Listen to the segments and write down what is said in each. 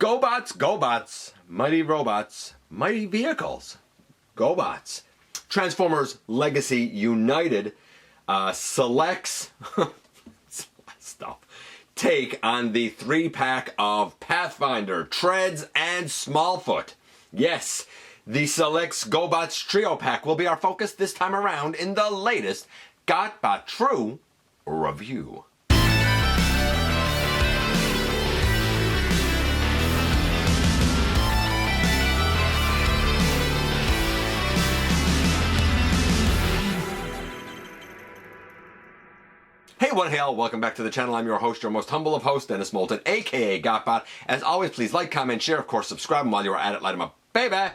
Gobots, mighty robots, mighty vehicles. Gobots. Transformers Legacy United selects stuff. Take on the 3-pack of Pathfinder, Treds, and Smallfoot. Yes, the Selects Gobots Trio Pack will be our focus this time around in the latest GotBot True review. Hey, what hail, welcome back to the channel. I'm your host, your most humble of hosts, Dennis Moulton, aka GotBot. As always, please like, comment, share, of course, subscribe, and while you're at it, light them up, baby!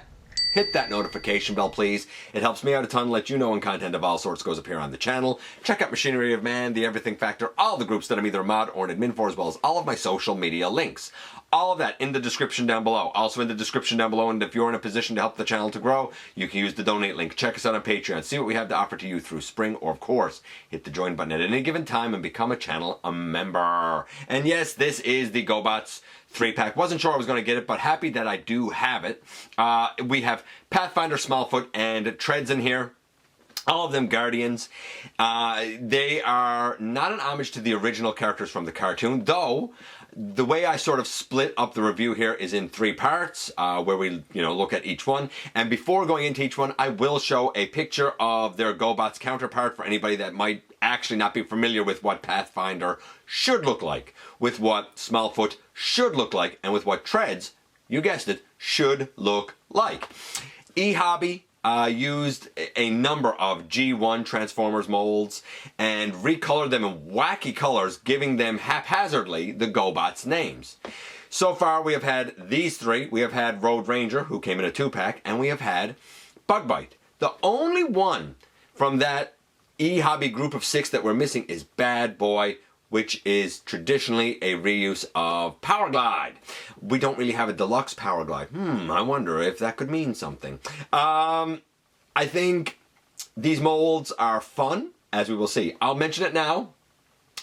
Hit that notification bell, please. It helps me out a ton, let you know when content of all sorts goes up here on the channel. Check out Machinery of Man, The Everything Factor, all the groups that I'm either a mod or an admin for, as well as all of my social media links. All of that in the description down below. Also in the description down below, and if you're in a position to help the channel to grow, you can use the donate link. Check us out on Patreon. See what we have to offer to you through Spring, or of course, hit the join button at any given time and become a channel member. And yes, this is the Gobots 3-pack. Wasn't sure I was going to get it, but happy that I do have it. We have Pathfinder, Smallfoot, and Treds in here. All of them Guardians. They are not an homage to the original characters from the cartoon, though the way I sort of split up the review here is in 3 parts, where we look at each one. And before going into each one, I will show a picture of their Gobots counterpart for anybody that might actually not be familiar with what Pathfinder should look like, with what Smallfoot should look like, and with what Treds, you guessed it, should look like. eHOBBY used a number of G1 Transformers molds and recolored them in wacky colors, giving them haphazardly the Gobots names. So far we have had these 3. We have had Road Ranger, who came in a 2-pack, and we have had Bugbite. The only one from that eHOBBY group of 6 that we're missing is Bad Boy, which is traditionally a reuse of Power Glide. We don't really have a deluxe Power Glide. I wonder if that could mean something. I think these molds are fun, as we will see. I'll mention it now.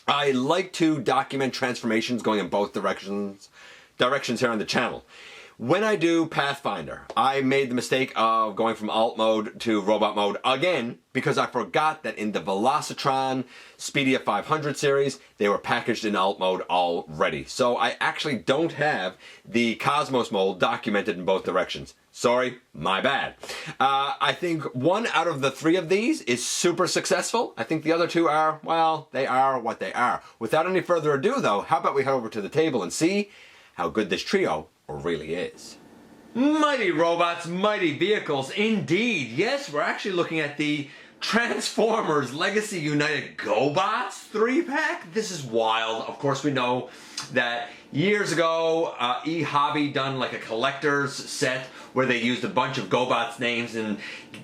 I like to document transformations going in both directions here on the channel. When I do Pathfinder, I made the mistake of going from alt mode to robot mode again because I forgot that in the Velocitron Speedia 500 series, they were packaged in alt mode already. So I actually don't have the Cosmos mold documented in both directions. Sorry, my bad. I think 1 out of the 3 of these is super successful. I think the other 2 are, well, they are what they are. Without any further ado though, how about we head over to the table and see how good this trio really is. Mighty robots, mighty vehicles, indeed. Yes, we're actually looking at the Transformers Legacy United Gobots 3-pack. This is wild. Of course, we know that years ago, eHOBBY done like a collector's set where they used a bunch of Gobots names and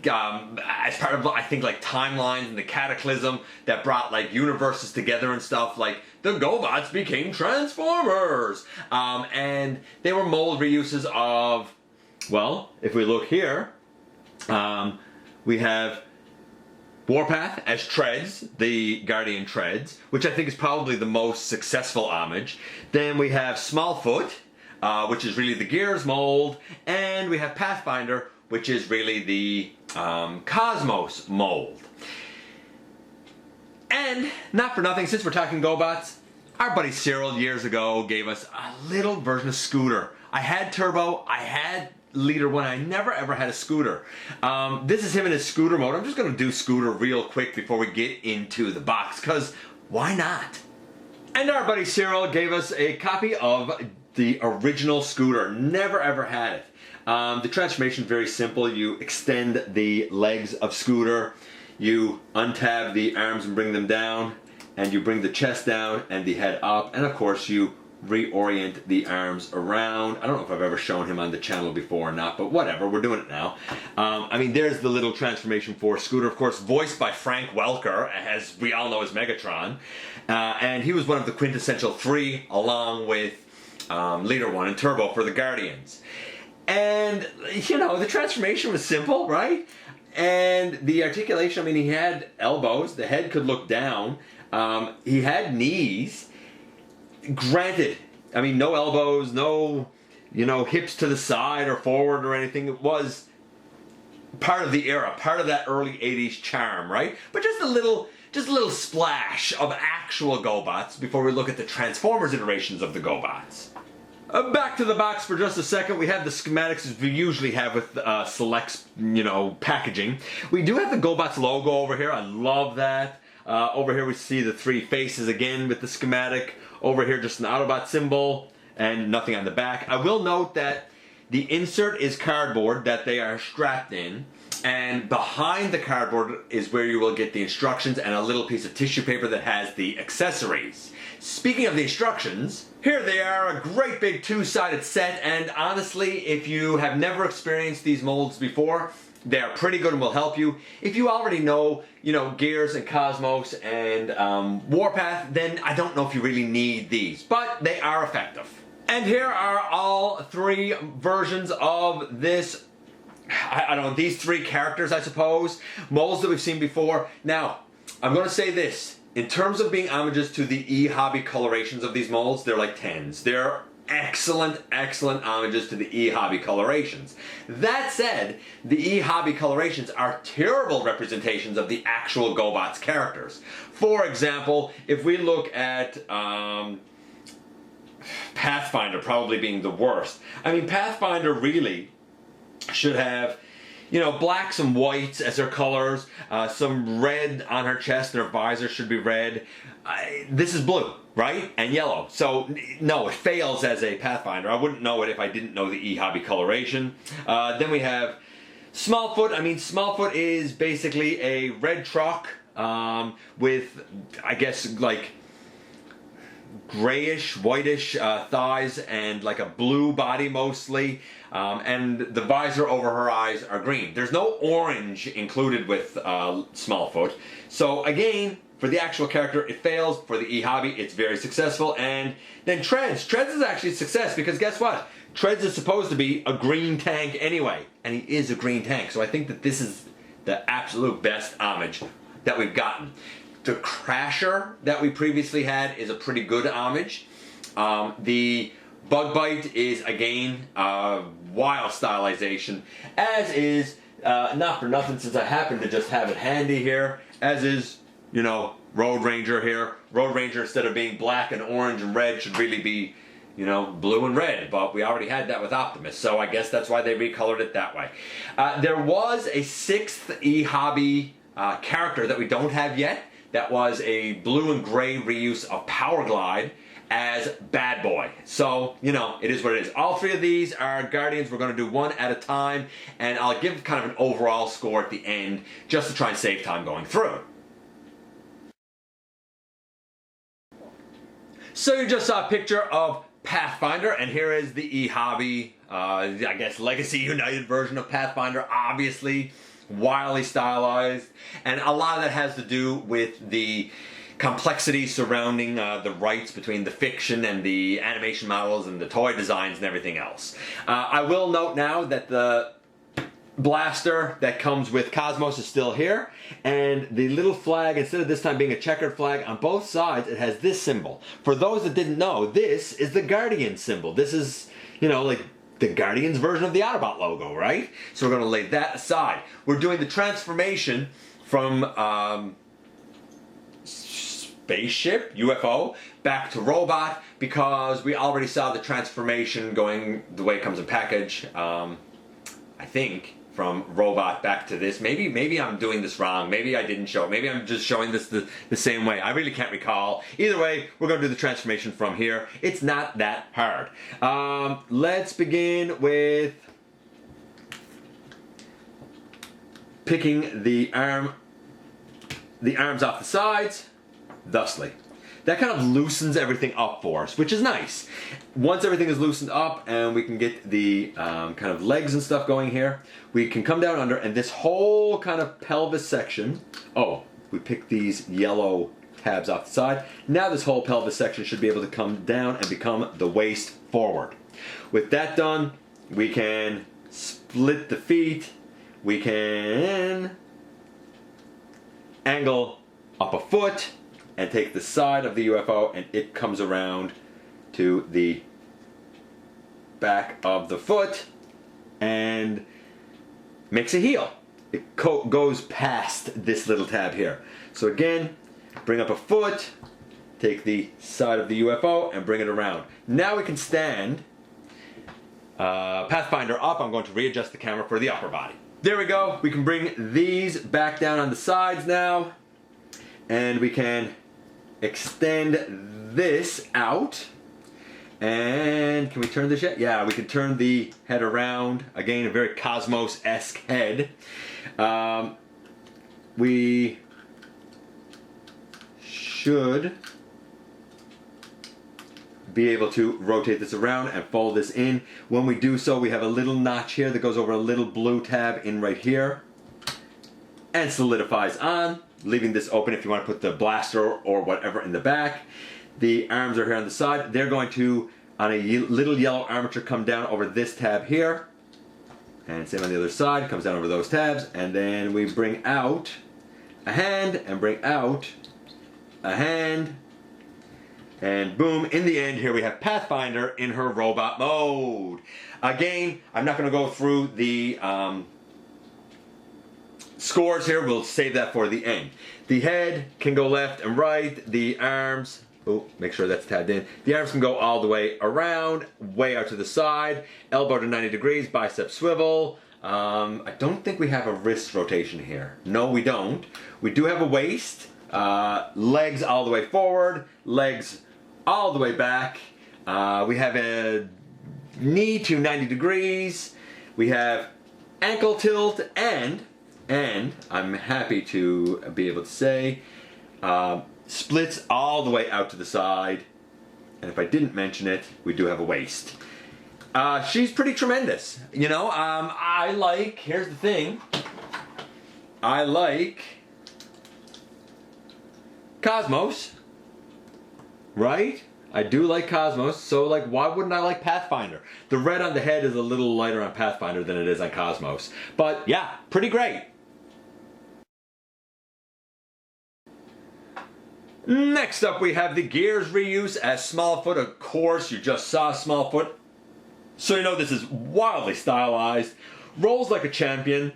as part of, I think, like timelines and the cataclysm that brought like universes together and stuff, like the Gobots became Transformers. And they were mold reuses of, well, if we look here, we have Warpath as Treds, the Guardian Treds, which I think is probably the most successful homage. Then we have Smallfoot, which is really the Gears mold, and we have Pathfinder, which is really the Cosmos mold. And, not for nothing, since we're talking Gobots, our buddy Cyril years ago gave us a little version of Scooter. I had Turbo, I had Leader 1, I never ever had a Scooter. This is him in his Scooter mode. I'm just going to do Scooter real quick before we get into the box, because why not? And our buddy Cyril gave us a copy of the original Scooter. Never ever had it. The transformation is very simple. You extend the legs of Scooter, you untab the arms and bring them down, and you bring the chest down and the head up, and of course you reorient the arms around. I don't know if I've ever shown him on the channel before or not, but whatever, we're doing it now. I mean, there's the little transformation for Scooter, of course, voiced by Frank Welker, as we all know as Megatron. And he was one of the quintessential 3, along with Leader 1 and Turbo for the Guardians. And, you know, the transformation was simple, right? And the articulation, I mean, he had elbows, the head could look down, he had knees. Granted, I mean, no elbows, no you know, hips to the side or forward or anything. It was part of the era, part of that early 80s charm, right? But just a little splash of actual GoBots before we look at the Transformers iterations of the GoBots. Back to the box for just a second. We have the schematics as we usually have with Select's, you know, packaging. We do have the GoBots logo over here. I love that. Over here we see the three faces again with the schematic. Over here just an Autobot symbol and nothing on the back. I will note that the insert is cardboard that they are strapped in, and behind the cardboard is where you will get the instructions and a little piece of tissue paper that has the accessories. Speaking of the instructions, here they are, a great big two-sided set, and honestly, if you have never experienced these molds before, they are pretty good and will help you. If you already know, you know, Gears and Cosmos and Warpath, then I don't know if you really need these, but they are effective. And here are all three versions of this, I don't know, these three characters, I suppose, molds that we've seen before. Now, I'm going to say this. In terms of being homages to the eHOBBY colorations of these molds, they're like 10s. They're excellent, excellent homages to the eHOBBY colorations. That said, the eHOBBY colorations are terrible representations of the actual GoBots characters. For example, if we look at Pathfinder probably being the worst. I mean, Pathfinder really should have, you know, blacks and whites as her colors, some red on her chest, and her visor should be red. This is blue, right? And yellow. So, no, it fails as a Pathfinder. I wouldn't know it if I didn't know the eHOBBY coloration. Then we have Smallfoot. I mean, Smallfoot is basically a red truck with, I guess, like grayish, whitish thighs and like a blue body mostly, and the visor over her eyes are green. There's no orange included with Smallfoot. So again, for the actual character, it fails. For the eHOBBY, it's very successful. And then Treds. Treds is actually a success because guess what? Treds is supposed to be a green tank anyway, and he is a green tank. So I think that this is the absolute best homage that we've gotten. The Crasher that we previously had is a pretty good homage. The Bug Bite is, again, wild stylization, as is, not for nothing since I happen to just have it handy here, as is, you know, Road Ranger here. Road Ranger, instead of being black and orange and red, should really be, you know, blue and red, but we already had that with Optimus, so I guess that's why they recolored it that way. There was a sixth eHOBBY character that we don't have yet. That was a blue and gray reuse of Power Glide as Bad Boy. So, you know, it is what it is. All three of these are Guardians. We're going to do one at a time, and I'll give kind of an overall score at the end just to try and save time going through. So you just saw a picture of Pathfinder, and here is the eHOBBY, I guess, Legacy United version of Pathfinder, obviously wildly stylized, and a lot of that has to do with the complexity surrounding the rights between the fiction and the animation models and the toy designs and everything else. I will note now that the blaster that comes with Cosmos is still here, and the little flag, instead of this time being a checkered flag, on both sides it has this symbol. For those that didn't know, this is the Guardian symbol. This is, you know, like the Guardians version of the Autobot logo, right? So we're going to lay that aside. We're doing the transformation from spaceship, UFO, back to robot, because we already saw the transformation going the way it comes in package, I think, from robot back to this. Maybe I'm doing this wrong. Maybe I didn't show it. Maybe I'm just showing this the same way. I really can't recall. Either way, we're going to do the transformation from here. It's not that hard. Let's begin with picking the arms off the sides, thusly. That kind of loosens everything up for us, which is nice. Once everything is loosened up and we can get the kind of legs and stuff going here, we can come down under, and this whole kind of pelvis section, oh, we picked these yellow tabs off the side. Now this whole pelvis section should be able to come down and become the waist forward. With that done, we can split the feet, we can angle up a foot, and take the side of the UFO, and it comes around to the back of the foot and makes a heel. It goes past this little tab here. So again, bring up a foot, take the side of the UFO and bring it around. Now we can stand Pathfinder up. I'm going to readjust the camera for the upper body. There we go. We can bring these back down on the sides now. And we can extend this out. And can we turn this yet? Yeah, we can turn the head around. Again, a very Cosmos-esque head. We should be able to rotate this around and fold this in. When we do so, we have a little notch here that goes over a little blue tab in right here and solidifies on, leaving this open if you want to put the blaster or whatever in the back. The arms are here on the side. They're going to, on a little yellow armature, come down over this tab here. And same on the other side, comes down over those tabs. And then we bring out a hand and bring out a hand. And boom, in the end here we have Pathfinder in her robot mode. Again, I'm not going to go through the scores here. We'll save that for the end. The head can go left and right. The arms, oh, make sure that's tabbed in. The arms can go all the way around, way out to the side. Elbow to 90 degrees, bicep swivel. I don't think we have a wrist rotation here. No, we don't. We do have a waist. Legs all the way forward. Legs all the way back. We have a knee to 90 degrees. We have ankle tilt and I'm happy to be able to say splits all the way out to the side. And if I didn't mention it, we do have a waist. She's pretty tremendous. You know, I like, here's the thing, I like Cosmos, right? I do like Cosmos, so like why wouldn't I like Pathfinder? The red on the head is a little lighter on Pathfinder than it is on Cosmos. But yeah, pretty great. Next up we have the gears reuse as Smallfoot. Of course, you just saw Smallfoot, so you know this is wildly stylized. Rolls like a champion.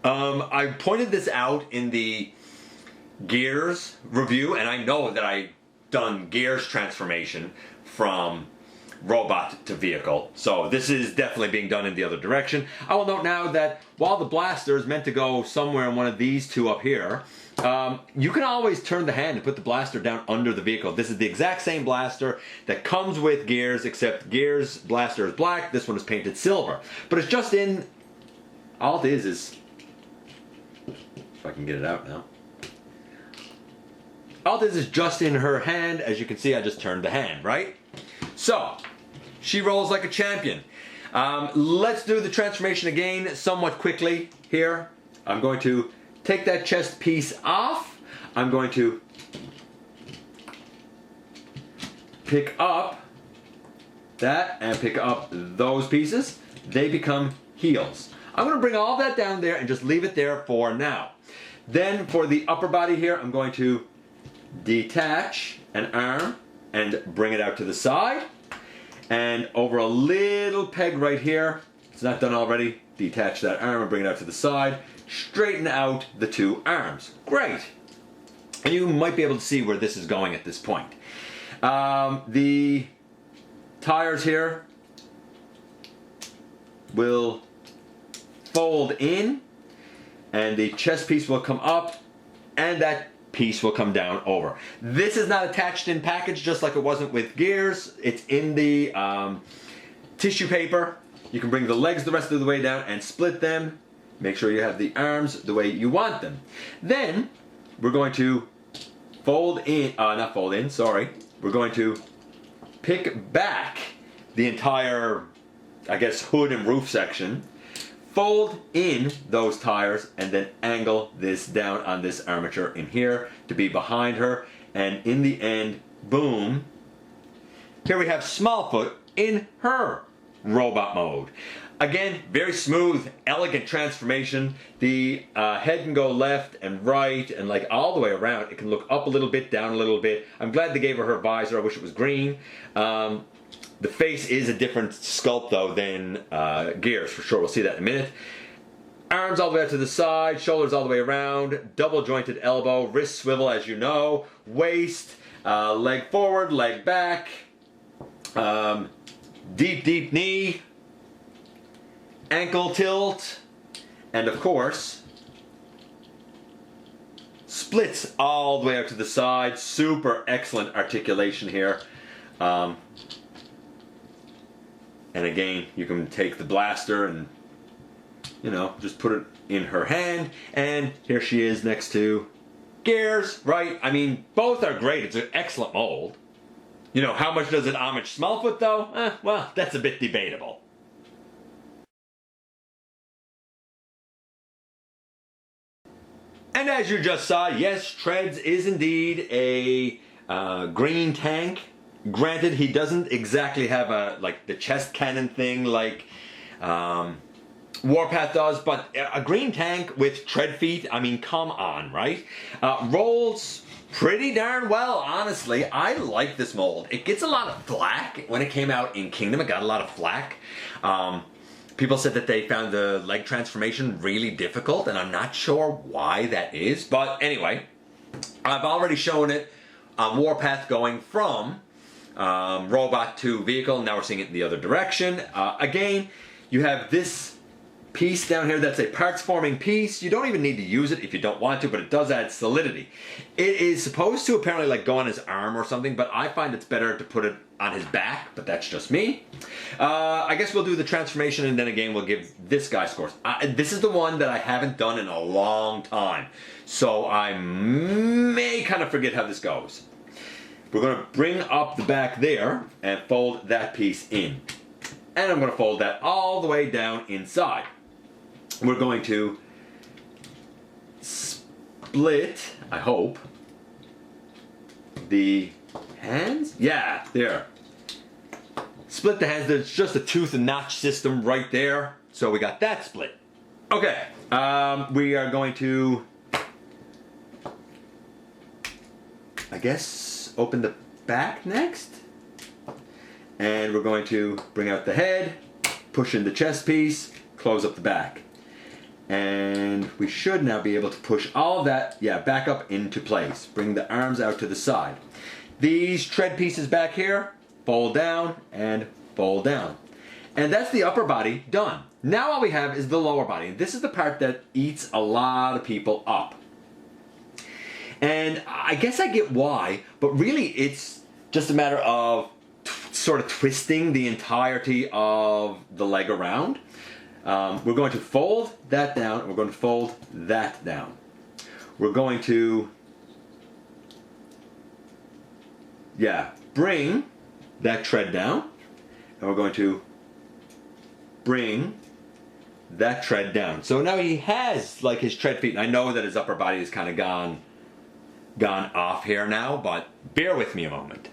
I pointed this out in the Gears review, and I know that I've done Gears transformation from robot to vehicle, so this is definitely being done in the other direction. I will note now that while the blaster is meant to go somewhere in one of these two up here, you can always turn the hand and put the blaster down under the vehicle. This is the exact same blaster that comes with Gears, except Gears blaster is black, this one is painted silver. But it's just in, all it is, if I can get it out now. All this is just in her hand. As you can see, I just turned the hand, right? So, she rolls like a champion. Let's do the transformation again somewhat quickly here. I'm going to take that chest piece off. I'm going to pick up that and pick up those pieces. They become heels. I'm going to bring all that down there and just leave it there for now. Then for the upper body here, I'm going to detach an arm and bring it out to the side, and over a little peg right here, it's not done already, detach that arm and bring it out to the side, straighten out the two arms. Great. And you might be able to see where this is going at this point. The tires here will fold in, and the chest piece will come up, and that piece will come down over. This is not attached in package, just like it wasn't with Gears. It's in the tissue paper. You can bring the legs the rest of the way down and split them. Make sure you have the arms the way you want them. Then we're going to fold in, not fold in, sorry. We're going to pick back the entire, I guess, hood and roof section. Fold in those tires and then angle this down on this armature in here to be behind her, and in the end, boom, here we have Smallfoot in her robot mode. Again, very smooth, elegant transformation. The head can go left and right and like all the way around. It can look up a little bit, down a little bit. I'm glad they gave her visor. I wish it was green. The face is a different sculpt though than Gears for sure. We'll see that in a minute. Arms all the way out to the side, shoulders all the way around, double jointed elbow, wrist swivel as you know, waist, leg forward, leg back, deep knee, ankle tilt, and of course, splits all the way out to the side. Super excellent articulation here. And again, you can take the blaster and, you know, just put it in her hand, and here she is next to Gears, right? I mean, both are great. It's an excellent mold. You know, how much does it homage Smallfoot though? Well, that's a bit debatable. And as you just saw, yes, Treds is indeed a green tank. Granted, he doesn't exactly have like the chest cannon thing like Warpath does, but a green tank with tread feet, I mean, come on, right? Rolls pretty darn well, honestly. I like this mold. It gets a lot of flack. When it came out in Kingdom, it got a lot of flack. People said that they found the leg transformation really difficult, and I'm not sure why that is. But anyway, I've already shown it on Warpath going from robot to vehicle. Now we're seeing it in the other direction. Again, you have this piece down here that's a parts forming piece. You don't even need to use it if you don't want to, but it does add solidity. It is supposed to apparently like go on his arm or something, but I find it's better to put it on his back, but that's just me. I guess we'll do the transformation, and then again we'll give this guy scores. This is the one that I haven't done in a long time, so I may kind of forget how this goes. We're going to bring up the back there and fold that piece in. And I'm going to fold that all the way down inside. We're going to split, I hope, the hands. Yeah, there. Split the hands. There's just a tooth and notch system right there. So we got that split. Okay, we are going to, I guess, open the back next. And we're going to bring out the head, push in the chest piece, close up the back. And we should now be able to push all of that, yeah, back up into place. Bring the arms out to the side. These tread pieces back here, fold down and fold down. And that's the upper body done. Now all we have is the lower body. And this is the part that eats a lot of people up. And I guess I get why, but really it's just a matter of sort of twisting the entirety of the leg around. We're going to fold that down, and we're going to fold that down. We're going to, yeah, bring that tread down, and we're going to bring that tread down. So now he has like his tread feet, and I know that his upper body is kind of gone off here now, but bear with me a moment.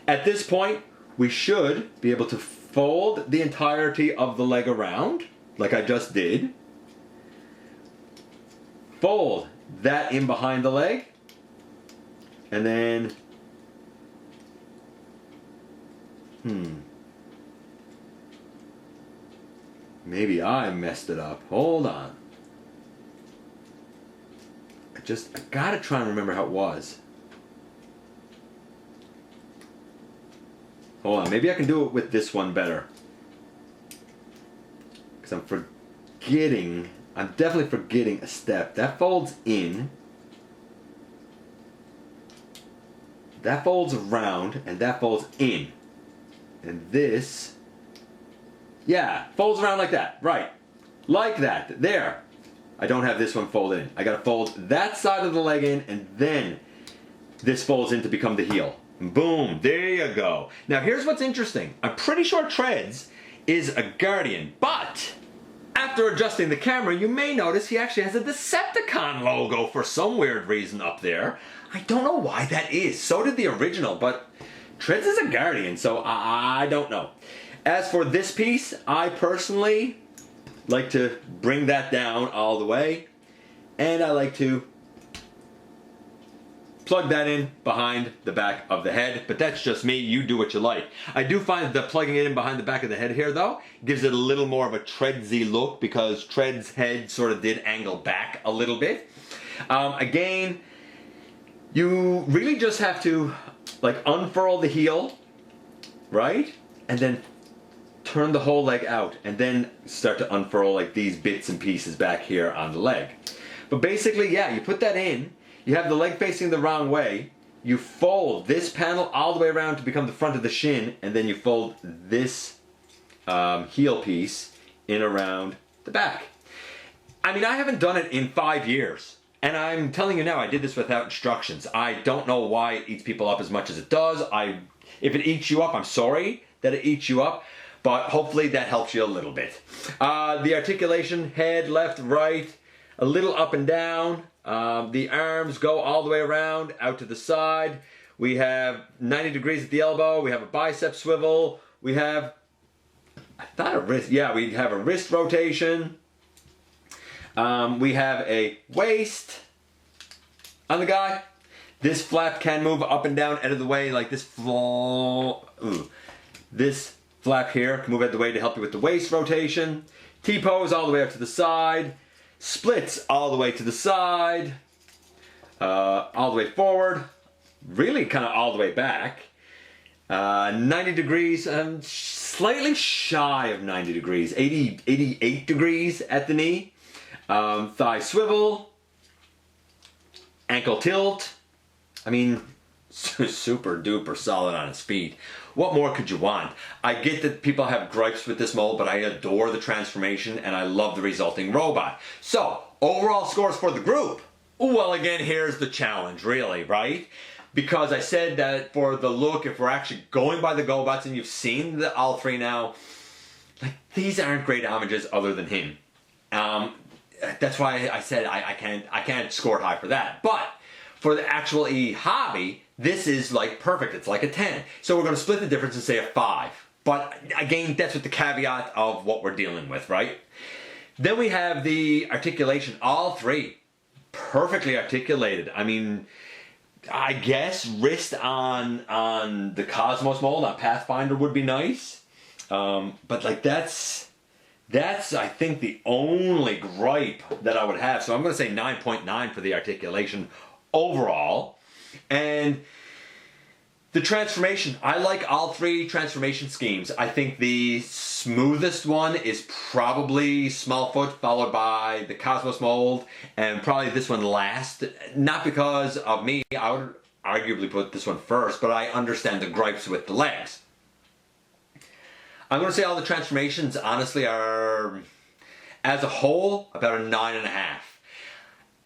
At this point, we should be able to fold the entirety of the leg around, like I just did. Fold that in behind the leg. And then, maybe I messed it up. Hold on. I gotta try and remember how it was. Hold on, maybe I can do it with this one better. Because I'm definitely forgetting a step. That folds in. That folds around, and that folds in. And this, yeah, folds around like that, right. Like that, there. I don't have this one folded in. I gotta fold that side of the leg in, and then this folds in to become the heel. Boom, there you go. Now here's what's interesting. I'm pretty sure Treds is a Guardian, but after adjusting the camera, you may notice he actually has a Decepticon logo for some weird reason up there. I don't know why that is. So did the original, but Treds is a Guardian, so I don't know. As for this piece, I personally like to bring that down all the way, and I like to plug that in behind the back of the head, but that's just me. You do what you like. I do find that plugging it in behind the back of the head here, though, gives it a little more of a Tredsy look, because Tred's head sort of did angle back a little bit. Again, you really just have to like unfurl the heel, right? And then turn the whole leg out, and then start to unfurl like these bits and pieces back here on the leg. But basically, yeah, you put that in, you have the leg facing the wrong way, you fold this panel all the way around to become the front of the shin, and then you fold this heel piece in around the back. I mean, I haven't done it in 5 years, and I'm telling you now, I did this without instructions. I don't know why it eats people up as much as it does. If it eats you up, I'm sorry that it eats you up, but hopefully that helps you a little bit. The articulation, head, left, right, a little up and down. The arms go all the way around, out to the side. We have 90 degrees at the elbow. We have a bicep swivel. We have, I thought a wrist, yeah, we have a wrist rotation. We have a waist on the guy. This flap can move up and down out of the way, like this this flap here can move out of the way to help you with the waist rotation. T-pose all the way up to the side. Splits all the way to the side. All the way forward. Really kind of all the way back. 90 degrees, slightly shy of 90 degrees. 88 degrees at the knee. Thigh swivel. Ankle tilt. I mean, super duper solid on his feet. What more could you want? I get that people have gripes with this mold, but I adore the transformation and I love the resulting robot. So, overall scores for the group. Well, again, here's the challenge, really, right? Because I said that for the look, if we're actually going by the Gobots, and you've seen all three now, like, these aren't great homages other than him. That's why I said I can't score high for that. But for the actual eHOBBY, this is like perfect. It's like a 10. So we're going to split the difference and say a 5. But again, that's with the caveat of what we're dealing with, right? Then we have the articulation. All three perfectly articulated. I mean, I guess wrist on the Cosmos mold on Pathfinder would be nice. But like that's I think the only gripe that I would have. So I'm going to say 9.9 for the articulation overall. And the transformation, I like all three transformation schemes. I think the smoothest one is probably Smallfoot, followed by the Cosmos mold, and probably this one last. Not because of me, I would arguably put this one first, but I understand the gripes with the legs. I'm going to say all the transformations, honestly, are, as a whole, about a 9.5.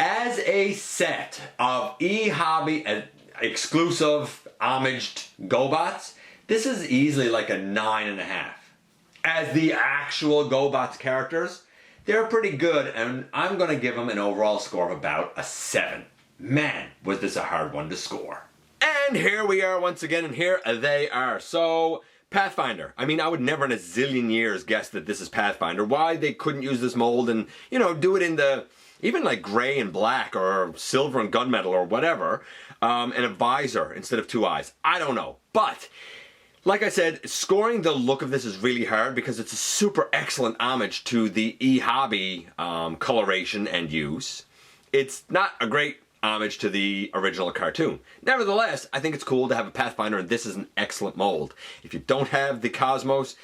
As a set of eHOBBY exclusive homaged Gobots, this is easily like a 9.5. As the actual Gobots characters, they're pretty good, and I'm going to give them an overall score of about a 7. Man, was this a hard one to score. And here we are once again, and here they are. So, Pathfinder. I mean, I would never in a zillion years guess that this is Pathfinder. Why they couldn't use this mold and, you know, do it in the, even like gray and black or silver and gunmetal or whatever, and a visor instead of 2 eyes. I don't know. But, like I said, scoring the look of this is really hard because it's a super excellent homage to the eHOBBY coloration and use. It's not a great homage to the original cartoon. Nevertheless, I think it's cool to have a Pathfinder, and this is an excellent mold. If you don't have the Cosmos,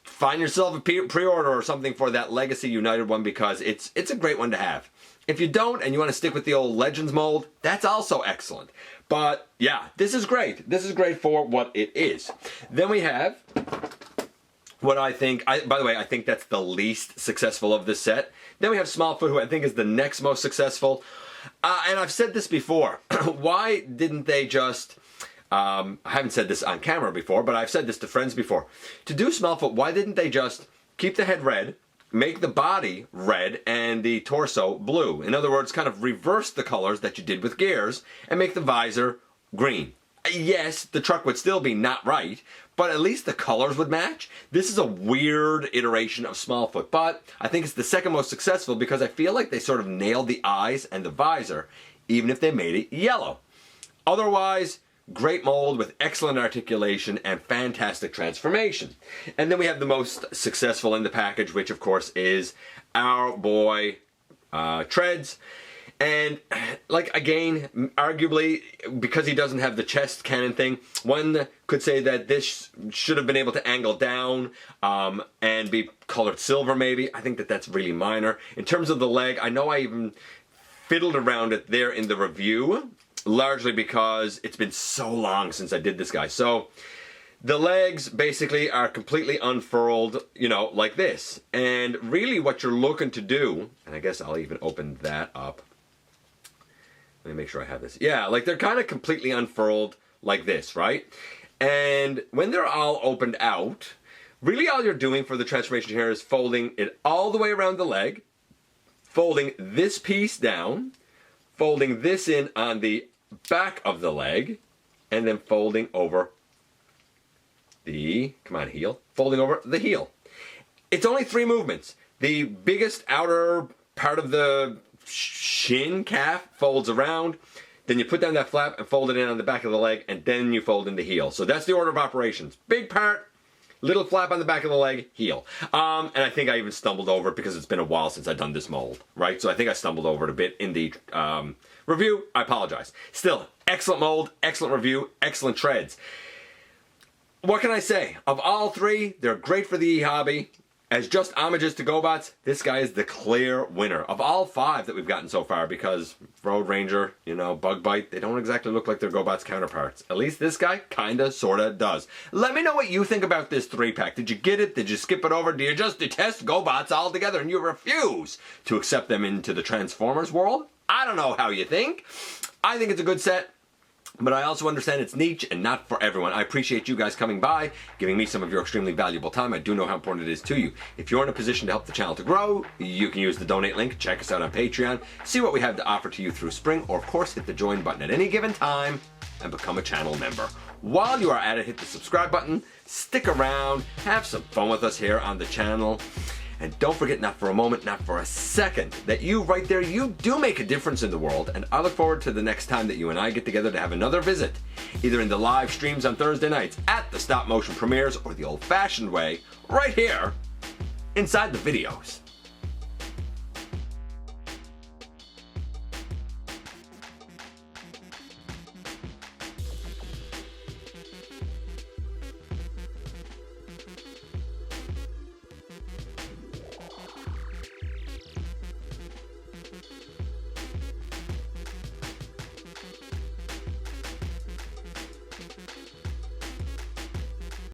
find yourself a pre-order or something for that Legacy United one, because it's a great one to have. If you don't and you want to stick with the old Legends mold, that's also excellent. But yeah, this is great. This is great for what it is. Then we have what I think, by the way, I think that's the least successful of this set. Then we have Smallfoot, who I think is the next most successful. And I've said this before. Why didn't they just, I haven't said this on camera before, but I've said this to friends before. To do Smallfoot, why didn't they just keep the head red, make the body red, and the torso blue? In other words, kind of reverse the colors that you did with Gears, and make the visor green. Yes, the truck would still be not right, but at least the colors would match. This is a weird iteration of Smallfoot, but I think it's the second most successful because I feel like they sort of nailed the eyes and the visor, even if they made it yellow. Otherwise, great mold with excellent articulation and fantastic transformation. And then we have the most successful in the package, which of course is our boy Treds. And like, again, arguably, because he doesn't have the chest cannon thing, one could say that this should have been able to angle down and be colored silver maybe. I think that that's really minor. In terms of the leg, I know I even fiddled around it there in the review, largely because it's been so long since I did this guy. So the legs basically are completely unfurled, you know, like this. And really what you're looking to do, and I guess I'll even open that up. Let me make sure I have this. Yeah, like they're kind of completely unfurled like this, right? And when they're all opened out, really all you're doing for the transformation here is folding it all the way around the leg, folding this piece down, folding this in on the back of the leg, and then folding over the, come on, heel, folding over the heel. It's only 3 movements. The biggest outer part of the shin calf folds around, then you put down that flap and fold it in on the back of the leg, and then you fold in the heel. So that's the order of operations. Big part, little flap on the back of the leg, heel. And I think I even stumbled over it because it's been a while since I've done this mold, right? So I think I stumbled over it a bit in the review. I apologize. Still, excellent mold, excellent review, excellent Treds. What can I say? Of all 3, they're great for the eHOBBY. As just homages to Gobots, this guy is the clear winner of all 5 that we've gotten so far, because Road Ranger, you know, Bug Bite, they don't exactly look like their Gobots counterparts. At least this guy kinda, sorta does. Let me know what you think about this 3-pack. Did you get it? Did you skip it over? Do you just detest Gobots altogether and you refuse to accept them into the Transformers world? I don't know how you think. I think it's a good set. But I also understand it's niche and not for everyone. I appreciate you guys coming by, giving me some of your extremely valuable time. I do know how important it is to you. If you're in a position to help the channel to grow, you can use the donate link, check us out on Patreon, see what we have to offer to you through Spring, or of course hit the join button at any given time and become a channel member. While you are at it, hit the subscribe button, stick around, have some fun with us here on the channel. And don't forget, not for a moment, not for a second, that you right there, you do make a difference in the world. And I look forward to the next time that you and I get together to have another visit, either in the live streams on Thursday nights, at the stop motion premieres, or the old fashioned way, right here, inside the videos.